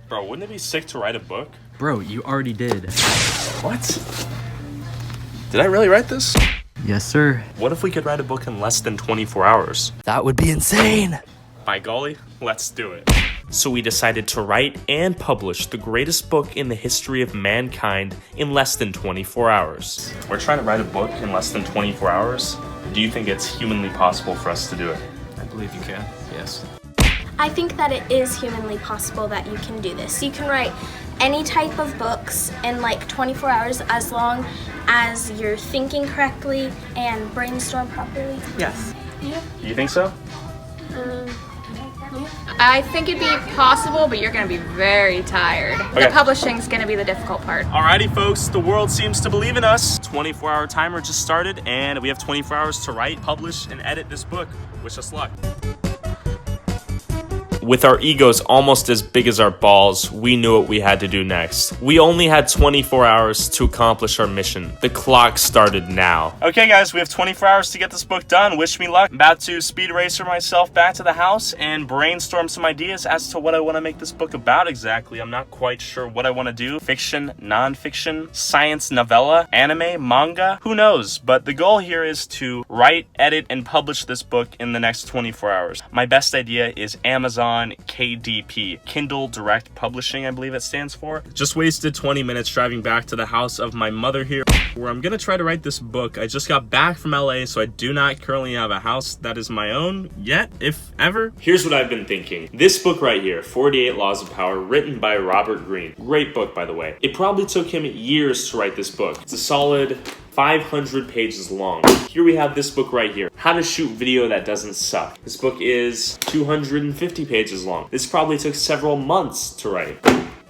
Bro, wouldn't it be sick to write a book? Bro, you already did. What? Did I really write this? Yes, sir. What if we could write a book in less than 24 hours? That would be insane. By golly, let's do it. So we decided to write and publish the greatest book in the history of mankind in less than 24 hours. We're trying to write a book in less than 24 hours. Do you think it's humanly possible for us to do it? I believe you can, yes. I think that it is humanly possible that you can do this. You can write any type of books in like 24 hours as long as you're thinking correctly and brainstorm properly. Yes. Yeah. You think so? I think it'd be possible, but you're going to be very tired. Okay. The publishing's going to be the difficult part. Alrighty folks, the world seems to believe in us. 24-hour timer just started and we have 24 hours to write, publish, and edit this book. Wish us luck. With our egos almost as big as our balls, we knew what we had to do next. We only had 24 hours to accomplish our mission. The clock started now. Okay guys, we have 24 hours to get this book done. Wish me luck. I'm about to speed racer myself back to the house and brainstorm some ideas as to what I want to make this book about exactly. I'm not quite sure what I want to do. Fiction, non-fiction, science novella, anime, manga, who knows? But the goal here is to write, edit, and publish this book in the next 24 hours. My best idea is Amazon KDP, Kindle Direct Publishing, I believe it stands for. Just wasted 20 minutes driving back to the house of my mother here, where I'm gonna try to write this book. I just got back from LA, so I do not currently have a house that is my own yet, if ever. Here's what I've been thinking. This book right here, 48 Laws of Power, written by Robert Greene. Great book, by the way. It probably took him years to write this book. It's a solid 500 pages long. Here we have this book right here, How to Shoot Video That Doesn't Suck. This book is 250 pages long. This probably took several months to write.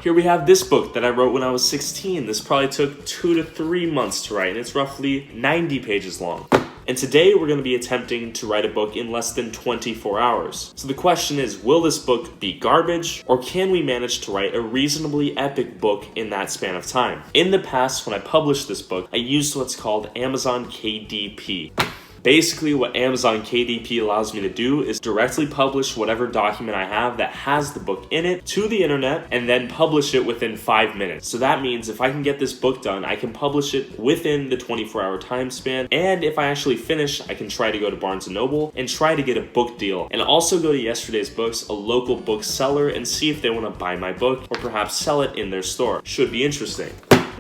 Here we have this book that I wrote when I was 16. This probably took 2 to 3 months to write, and it's roughly 90 pages long. And today we're going to be attempting to write a book in less than 24 hours. So the question is, will this book be garbage, or can we manage to write a reasonably epic book in that span of time? In the past, when I published this book, I used what's called Amazon KDP. Basically, what Amazon KDP allows me to do is directly publish whatever document I have that has the book in it to the internet and then publish it within 5 minutes. So that means if I can get this book done, I can publish it within the 24-hour time span. And if I actually finish, I can try to go to Barnes & Noble and try to get a book deal. And also go to Yesterday's Books, a local bookseller, and see if they want to buy my book or perhaps sell it in their store. Should be interesting.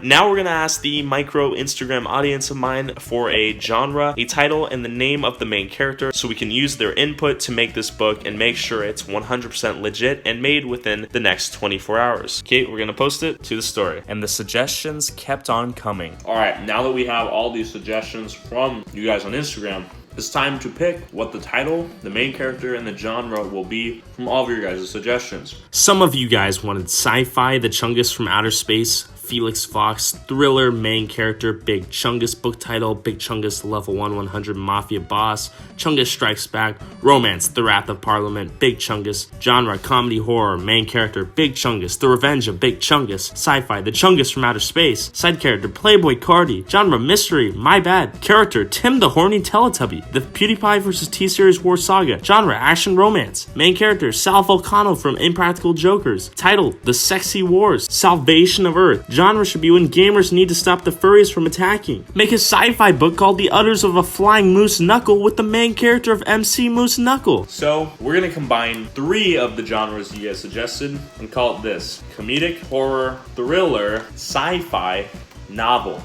Now we're going to ask the micro Instagram audience of mine for a genre, a title, and the name of the main character so we can use their input to make this book and make sure it's 100% legit and made within the next 24 hours. Okay, we're going to post it to the story. And the suggestions kept on coming. All right, now that we have all these suggestions from you guys on Instagram, it's time to pick what the title, the main character, and the genre will be from all of your guys' suggestions. Some of you guys wanted sci-fi, the Chungus from outer space, Felix Fox, thriller, main character, Big Chungus, book title, Big Chungus, level 100 mafia boss, Chungus strikes back, romance, The Wrath of Parliament, Big Chungus, genre, comedy, horror, main character, Big Chungus, The Revenge of Big Chungus, sci-fi, the Chungus from outer space, side character, Playboy Cardi, genre, mystery, my bad, character, Tim the Horny Teletubby, the PewDiePie vs. T-Series War Saga, genre, action, romance, main character, Sal Volcano from Impractical Jokers, title, The Sexy Wars, Salvation of Earth, genre should be when gamers need to stop the furries from attacking. Make a sci-fi book called The Udders of a Flying Moose Knuckle with the main character of MC Moose Knuckle. So we're going to combine 3 of the genres you guys suggested and call it this: comedic, horror, thriller, sci-fi, novel.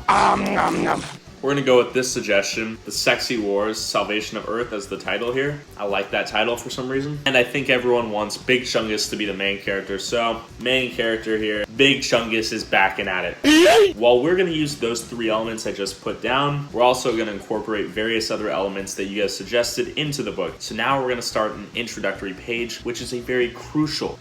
We're going to go with this suggestion, The Sexy Wars, Salvation of Earth as the title here. I like that title for some reason. And I think everyone wants Big Chungus to be the main character. So, main character here, Big Chungus is backing at it. While we're going to use those 3 elements I just put down, we're also going to incorporate various other elements that you guys suggested into the book. So now we're going to start an introductory page, which is a very crucial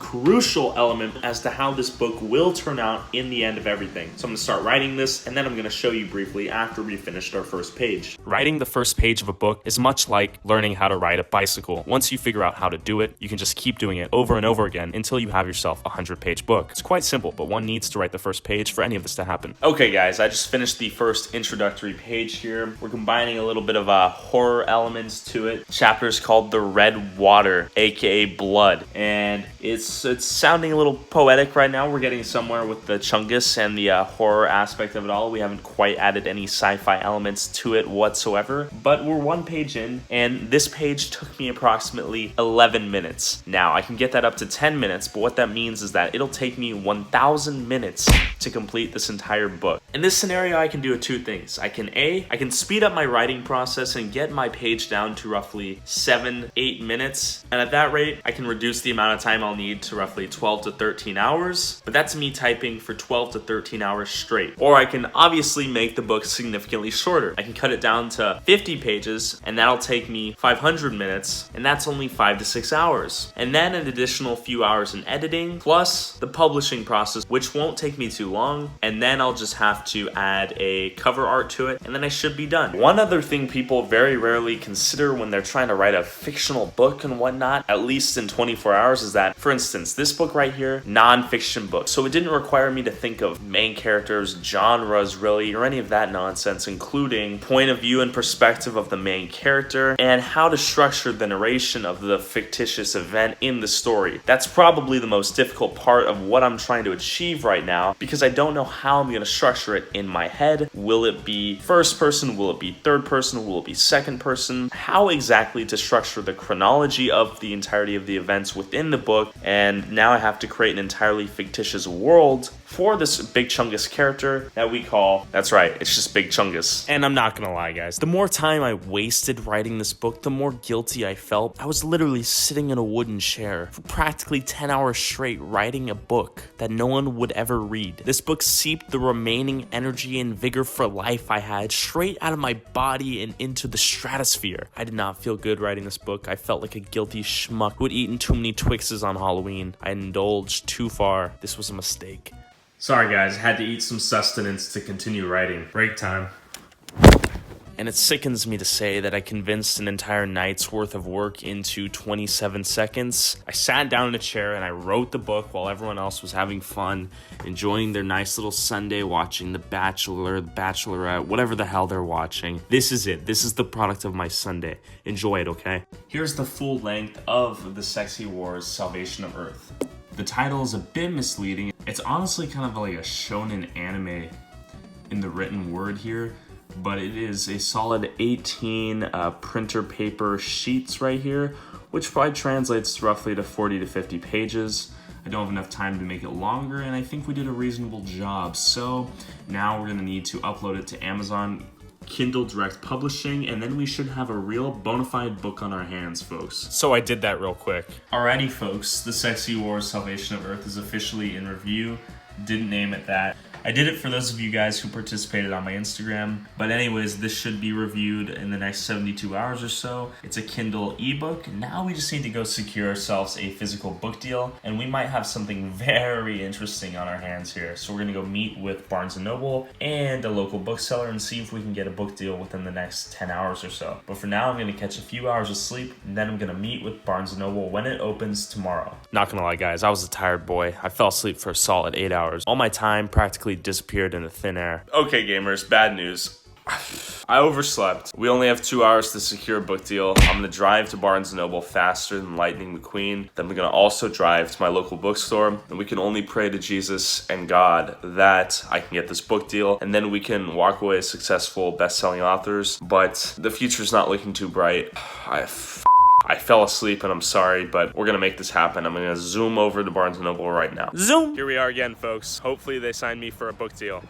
element as to how this book will turn out in the end of everything. So I'm going to start writing this, and then I'm going to show you briefly after we finish our first page. Writing the first page of a book is much like learning how to ride a bicycle. Once you figure out how to do it, you can just keep doing it over and over again until you have yourself a 100-page book. It's quite simple, but but one needs to write the first page for any of this to happen. Okay guys, I just finished the first introductory page here. We're combining a little bit of horror elements to it. Chapter is called The Red Water, aka Blood, and it's sounding a little poetic right now. We're getting somewhere with the Chungus and the horror aspect of it all. We haven't quite added any sci-fi elements to it whatsoever, but we're one page in, and this page took me approximately 11 minutes. Now, I can get that up to 10 minutes, but what that means is that it'll take me 1,000 minutes to complete this entire book. In this scenario, I can do two things. I can speed up my writing process and get my page down to roughly 7-8 minutes, and at that rate, I can reduce the amount of time I'll need to roughly 12 to 13 hours, but that's me typing for 12 to 13 hours straight. Or I can obviously make the book significantly shorter. I can cut it down to 50 pages, and that'll take me 500 minutes, and that's only 5 to 6 hours. And then an additional few hours in editing, plus the publishing process, which won't take me too long, and then I'll just have to add a cover art to it, and then I should be done. One other thing people very rarely consider when they're trying to write a fictional book and whatnot, at least in 24 hours, is that, for instance, this book right here, non-fiction book, so it didn't require me to think of main characters, genres really, or any of that nonsense, including point of view and perspective of the main character, and how to structure the narration of the fictitious event in the story. That's probably the most difficult part of what I'm trying to achieve right now, because I don't know how I'm going to structure it in my head. Will it be first person? Will it be third person? Will it be second person? How exactly to structure the chronology of the entirety of the events within the book, and now I have to create an entirely fictitious world for this Big Chungus character that we call, that's right, it's just Big Chungus. And I'm not gonna lie guys, the more time I wasted writing this book, the more guilty I felt. I was literally sitting in a wooden chair for practically 10 hours straight writing a book that no one would ever read. This book seeped the remaining energy and vigor for life I had straight out of my body and into the stratosphere. I did not feel good writing this book. I felt like a guilty schmuck who had eaten too many Twixes on Halloween. I indulged too far. This was a mistake. Sorry guys, had to eat some sustenance to continue writing. Break time. And it sickens me to say that I condensed an entire night's worth of work into 27 seconds. I sat down in a chair and I wrote the book while everyone else was having fun, enjoying their nice little Sunday, watching The Bachelor, The Bachelorette, whatever the hell they're watching. This is it. This is the product of my Sunday. Enjoy it, okay? Here's the full length of The Sexy Wars: Salvation of Earth. The title is a bit misleading. It's honestly kind of like a shonen anime in the written word here, but it is a solid 18 printer paper sheets right here, which probably translates roughly to 40 to 50 pages. I don't have enough time to make it longer, and I think we did a reasonable job. So now we're gonna need to upload it to Amazon Kindle Direct Publishing, and then we should have a real bona fide book on our hands, folks. So I did that real quick. Alrighty, folks, The Sexy Wars: Salvation of Earth is officially in review. Didn't name it that. I did it for those of you guys who participated on my Instagram. But anyways, this should be reviewed in the next 72 hours or so. It's a Kindle ebook. Now we just need to go secure ourselves a physical book deal, and we might have something very interesting on our hands here. So we're gonna go meet with Barnes & Noble and a local bookseller and see if we can get a book deal within the next 10 hours or so. But for now, I'm gonna catch a few hours of sleep, and then I'm gonna meet with Barnes & Noble when it opens tomorrow. Not gonna lie, guys, I was a tired boy. I fell asleep for a solid 8 hours. All my time practically disappeared into thin air. Okay, gamers, bad news. I overslept. We only have 2 hours to secure a book deal. I'm gonna drive to Barnes & Noble faster than Lightning McQueen. Then we're gonna also drive to my local bookstore, and we can only pray to Jesus and God that I can get this book deal, and then we can walk away as successful best-selling authors. But the future's not looking too bright. I fell asleep and I'm sorry, but we're gonna make this happen. I'm gonna zoom over to Barnes & Noble right now. Zoom! Here we are again, folks. Hopefully they sign me for a book deal.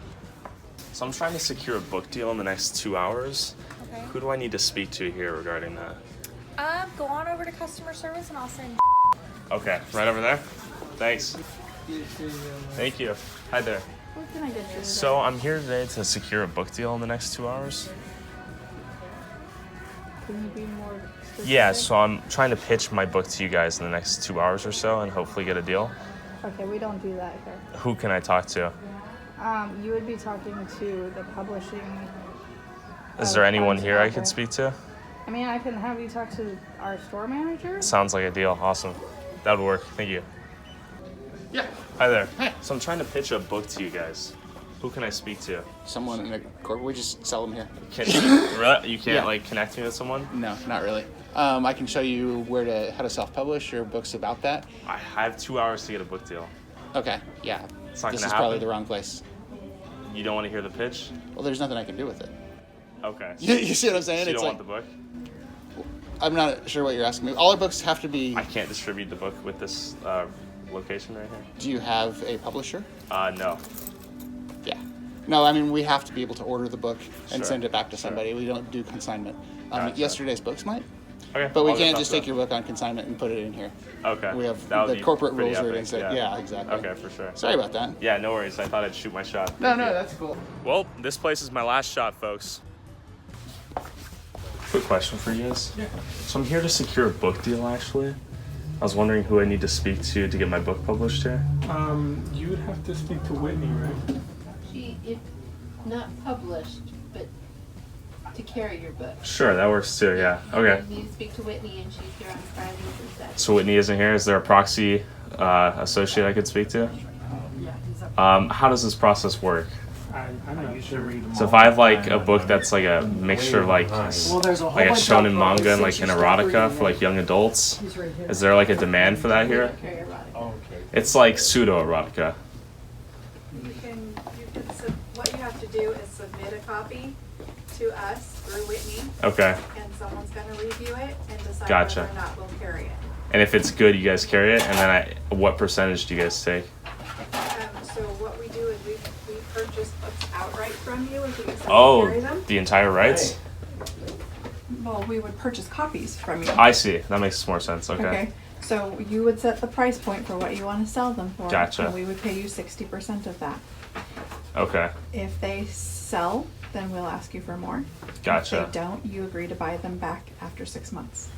So I'm trying to secure a book deal in the next 2 hours. Okay. Who do I need to speak to here regarding that? Go on over to customer service and I'll send. Okay, right over there? Thanks. Thank you. Hi there. What can I get you? So I'm here today to secure a book deal in the next 2 hours. Can you be more specific? Yeah, so I'm trying to pitch my book to you guys in the next 2 hours or so and hopefully get a deal. Okay, we don't do that here. Who can I talk to? You would be talking to the publishing. Is there anyone Barnes & here I Noble. could speak to? I mean, I can have you talk to our store manager. Sounds like a deal. Awesome. That would work. Thank you. Yeah. Hi there. Hi. So I'm trying to pitch a book to you guys. Who can I speak to? Someone in the corporate. We just sell them here. Really? You can't Yeah. like connect me with someone? No, not really. I can show you how to self-publish or books about that. I have 2 hours to get a book deal. Okay. Yeah. It's not This gonna is probably happen. the wrong place. You don't want to hear the pitch? Well, there's nothing I can do with it. Okay. You see what I'm saying? So you It's don't like want the book? I'm not sure what you're asking me. All our books have to be. I can't distribute the book with this location right here. Do you have a publisher? No. Yeah. No, I mean, we have to be able to order the book and Sure, send it back to sure. somebody. We don't do consignment. Gotcha. Yesterday's books might, Okay. but we I'll get can't that just for take that. your book on consignment and put it in here. Okay. We have That would the be corporate pretty rules are epic, against it. Yeah, exactly. Okay, for sure. Sorry about that. Yeah, no worries. I thought I'd shoot my shot. No, Thank no, you. that's cool. Well, this place is my last shot, folks. Quick question for you guys. Yeah. So I'm here to secure a book deal, actually. I was wondering who I need to speak to get my book published here. You would have to speak to Whitney, right? She, if not published, but to carry your book. Sure, that works too, yeah. Okay. You need to speak to Whitney, and she's here on Fridays and Saturdays. So Whitney isn't here. Is there a proxy associate I could speak to? How does this process work? I'm not sure. So if I have like a book that's like a mixture of like a shonen manga and like an erotica for like young adults, is there like a demand for that here? Carry your book. It's like pseudo erotica. What you have to do is submit a copy to us through Whitney, Okay. and someone's gonna review it and decide Gotcha. whether or not we'll carry it. And if it's good, you guys carry it, and then what percentage do you guys take? So what we do is we purchase books outright from you if we decide to Oh, carry them. the entire rights? Well, we would purchase copies from you. I see. That makes more sense. Okay. Okay, so you would set the price point for what you want to sell them for. Gotcha. And we would pay you 60% of that. Okay. If they sell, then we'll ask you for more. Gotcha. If they don't, you agree to buy them back after 6 months.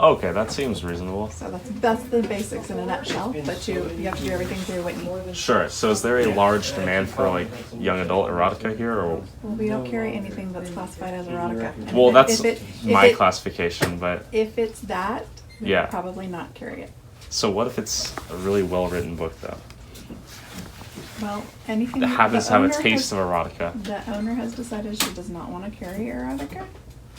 Okay, that seems reasonable. So that's the basics in a nutshell, but you have to do everything through Whitney. Sure. So is there a large demand for like young adult erotica here, or? Well, we don't carry anything that's classified as erotica. And Well, that's if my classification, but If it's that, we Yeah. would probably not carry it. so what if it's a really well-written book though? Well, anything That happens to have a owner taste has- of erotica. The owner has decided she does not want to carry erotica.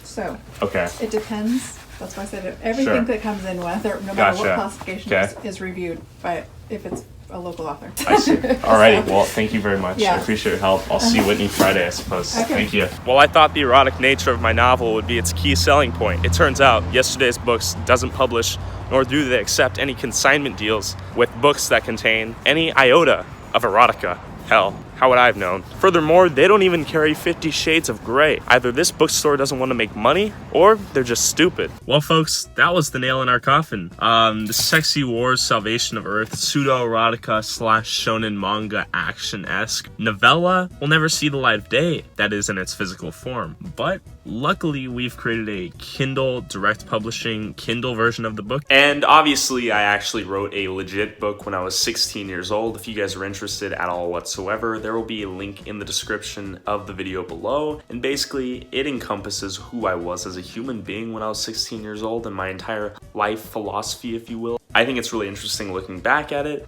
So Okay. it depends. That's why I said everything Sure. that comes in, whether no matter Gotcha. what classification Okay. is reviewed by if it's a local author. I see. Alrighty, well, thank you very much. I Yeah. appreciate your help. I'll see Whitney Friday, I suppose. Okay. Thank you. Well, I thought the erotic nature of my novel would be its key selling point. It turns out yesterday's books doesn't publish, nor do they accept any consignment deals with books that contain any iota of erotica. Hell, how would I have known? Furthermore, they don't even carry 50 Shades of Grey. Either this bookstore doesn't want to make money, or they're just stupid. Well, folks, that was the nail in our coffin. The Sexy Wars Salvation of Earth pseudo-erotica / shonen manga action-esque novella will never see the light of day, that is in its physical form. But luckily, we've created a Kindle direct publishing Kindle version of the book. And obviously, I actually wrote a legit book when I was 16 years old. If you guys are interested at all whatsoever, there will be a link in the description of the video below. And basically, it encompasses who I was as a human being when I was 16 years old and my entire life philosophy, if you will. I think it's really interesting looking back at it.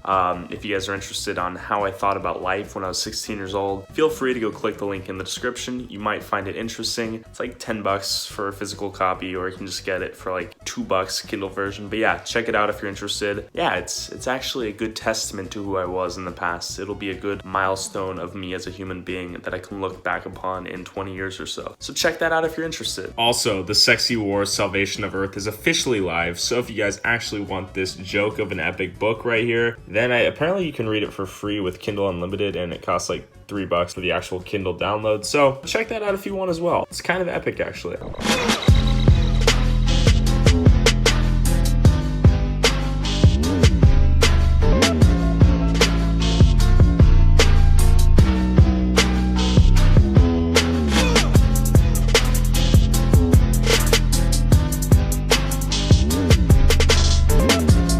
If you guys are interested on how I thought about life when I was 16 years old, feel free to go click the link in the description. You might find it interesting. It's like $10 for a physical copy, or you can just get it for like $2 Kindle version. But yeah, check it out if you're interested. Yeah, it's actually a good testament to who I was in the past. It'll be a good milestone of me as a human being that I can look back upon in 20 years or so. So check that out if you're interested. Also, the Sexy Wars Salvation of Earth is officially live, so if you guys actually want this joke of an epic book right here, then apparently you can read it for free with Kindle Unlimited, and it costs like $3 for the actual Kindle download. So check that out if you want as well. It's kind of epic, actually.